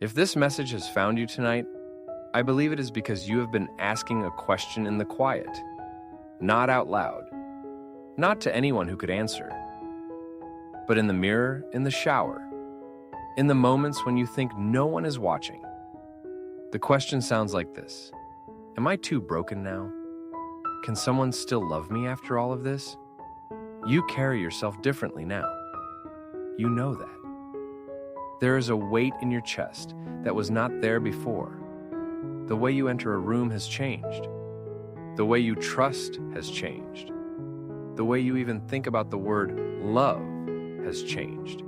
If this message has found you tonight, I believe it is because you have been asking a question in the quiet, not out loud, not to anyone who could answer, but in the mirror, in the shower, in the moments when you think no one is watching. The question sounds like this: am I too broken now? Can someone still love me after all of this? You carry yourself differently now. You know that. There is a weight in your chest that was not there before. The way you enter a room has changed. The way you trust has changed. The way you even think about the word love has changed.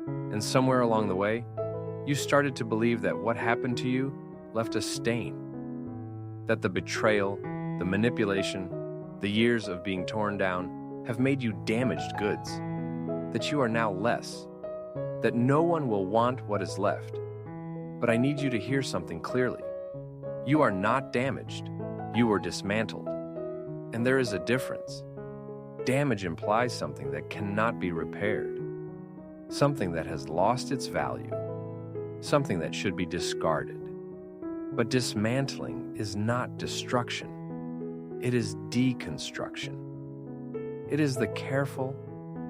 And somewhere along the way, you started to believe that what happened to you left a stain. That the betrayal, the manipulation, the years of being torn down have made you damaged goods. That you are now less. That no one will want what is left. But I need you to hear something clearly. You are not damaged. You were dismantled. And there is a difference. Damage implies something that cannot be repaired. Something that has lost its value. Something that should be discarded. But dismantling is not destruction. It is deconstruction. It is the careful,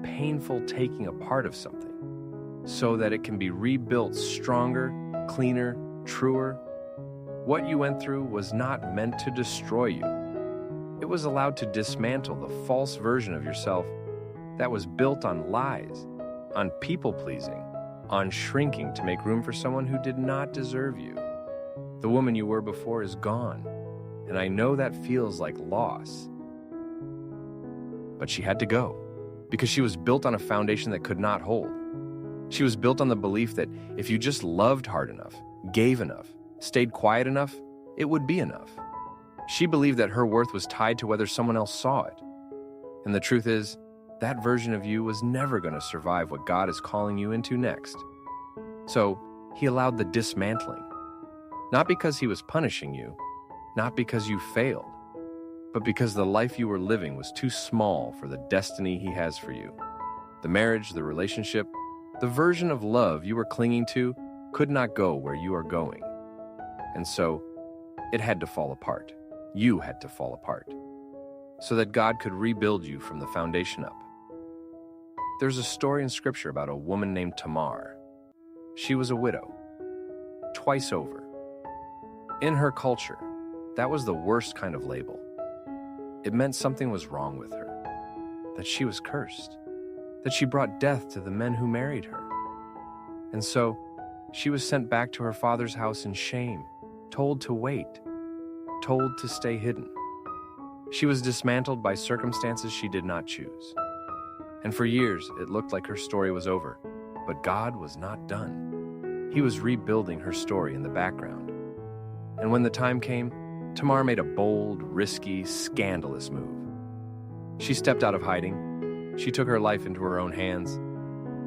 painful taking apart of something so that it can be rebuilt stronger, cleaner, truer. What you went through was not meant to destroy you. It was allowed to dismantle the false version of yourself that was built on lies, on people-pleasing, on shrinking to make room for someone who did not deserve you. The woman you were before is gone, and I know that feels like loss. But she had to go, because she was built on a foundation that could not hold. She was built on the belief that if you just loved hard enough, gave enough, stayed quiet enough, it would be enough. She believed that her worth was tied to whether someone else saw it. And the truth is, that version of you was never going to survive what God is calling you into next. So, he allowed the dismantling. Not because he was punishing you, not because you failed, but because the life you were living was too small for the destiny he has for you. The marriage, the relationship, the version of love you were clinging to could not go where you are going. And so, it had to fall apart. You had to fall apart. So that God could rebuild you from the foundation up. There's a story in Scripture about a woman named Tamar. She was a widow. Twice over. In her culture, that was the worst kind of label. It meant something was wrong with her. That she was cursed. That she brought death to the men who married her. And so, she was sent back to her father's house in shame, told to wait, told to stay hidden. She was dismantled by circumstances she did not choose. And for years, it looked like her story was over. But God was not done. He was rebuilding her story in the background. And when the time came, Tamar made a bold, risky, scandalous move. She stepped out of hiding. She took her life into her own hands.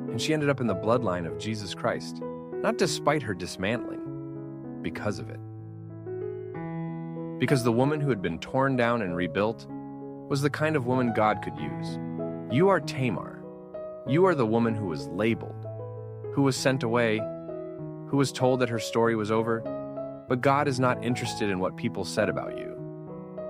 And she ended up in the bloodline of Jesus Christ, not despite her dismantling, because of it. Because the woman who had been torn down and rebuilt was the kind of woman God could use. You are Tamar. You are the woman who was labeled, who was sent away, who was told that her story was over. But God is not interested in what people said about you.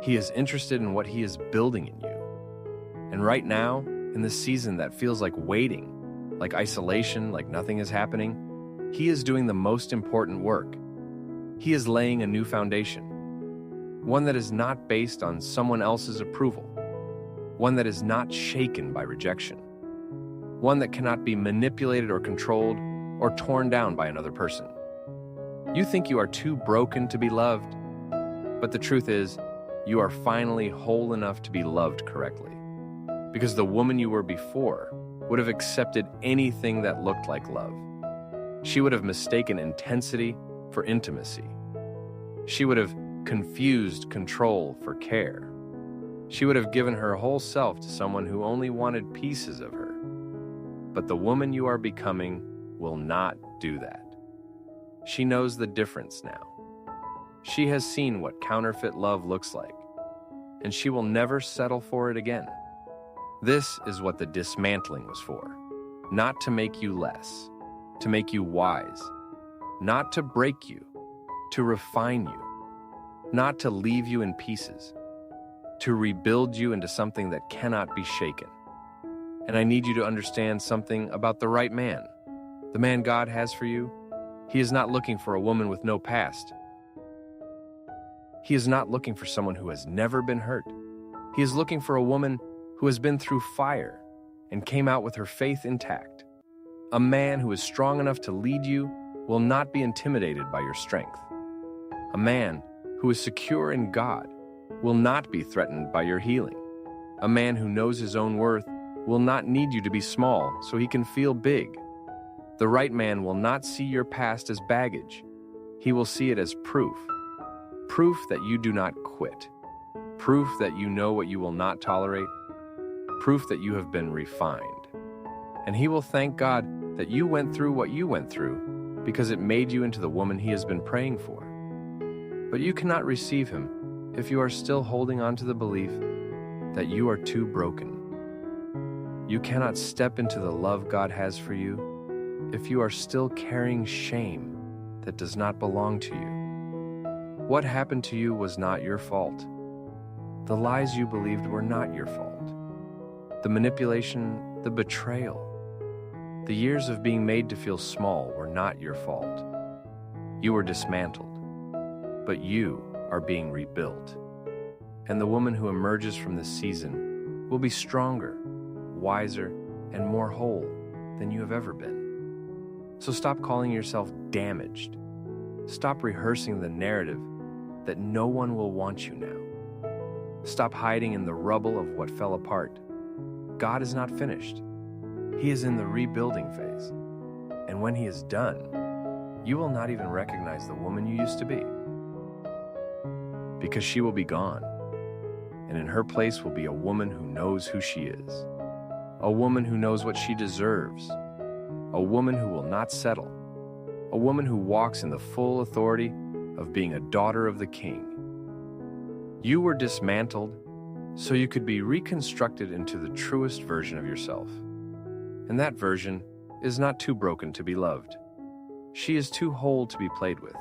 He is interested in what He is building in you. And right now, in this season that feels like waiting, like isolation, like nothing is happening, He is doing the most important work. He is laying a new foundation. One that is not based on someone else's approval. One that is not shaken by rejection. One that cannot be manipulated or controlled or torn down by another person. You think you are too broken to be loved, but the truth is, you are finally whole enough to be loved correctly. Because the woman you were before would have accepted anything that looked like love. She would have mistaken intensity for intimacy. She would have confused control for care. She would have given her whole self to someone who only wanted pieces of her. But the woman you are becoming will not do that. She knows the difference now. She has seen what counterfeit love looks like, and she will never settle for it again. This is what the dismantling was for. Not to make you less, to make you wise, not to break you, to refine you, not to leave you in pieces, to rebuild you into something that cannot be shaken. And I need you to understand something about the right man. The man God has for you, he is not looking for a woman with no past. He is not looking for someone who has never been hurt. He is looking for a woman who has been through fire and came out with her faith intact. A man who is strong enough to lead you will not be intimidated by your strength. A man who is secure in God will not be threatened by your healing. A man who knows his own worth will not need you to be small so he can feel big. The right man will not see your past as baggage. He will see it as proof. Proof that you do not quit. Proof that you know what you will not tolerate. Proof that you have been refined. And he will thank God that you went through what you went through because it made you into the woman he has been praying for. But you cannot receive him if you are still holding on to the belief that you are too broken. You cannot step into the love God has for you if you are still carrying shame that does not belong to you. What happened to you was not your fault. The lies you believed were not your fault. The manipulation, the betrayal, the years of being made to feel small were not your fault. You were dismantled, but you are being rebuilt. And the woman who emerges from this season will be stronger, wiser, and more whole than you have ever been. So stop calling yourself damaged. Stop rehearsing the narrative that no one will want you now. Stop hiding in the rubble of what fell apart. God is not finished. He is in the rebuilding phase. And when he is done, you will not even recognize the woman you used to be. Because she will be gone. And in her place will be a woman who knows who she is. A woman who knows what she deserves. A woman who will not settle. A woman who walks in the full authority of being a daughter of the King. You were dismantled so you could be reconstructed into the truest version of yourself. And that version is not too broken to be loved. She is too whole to be played with.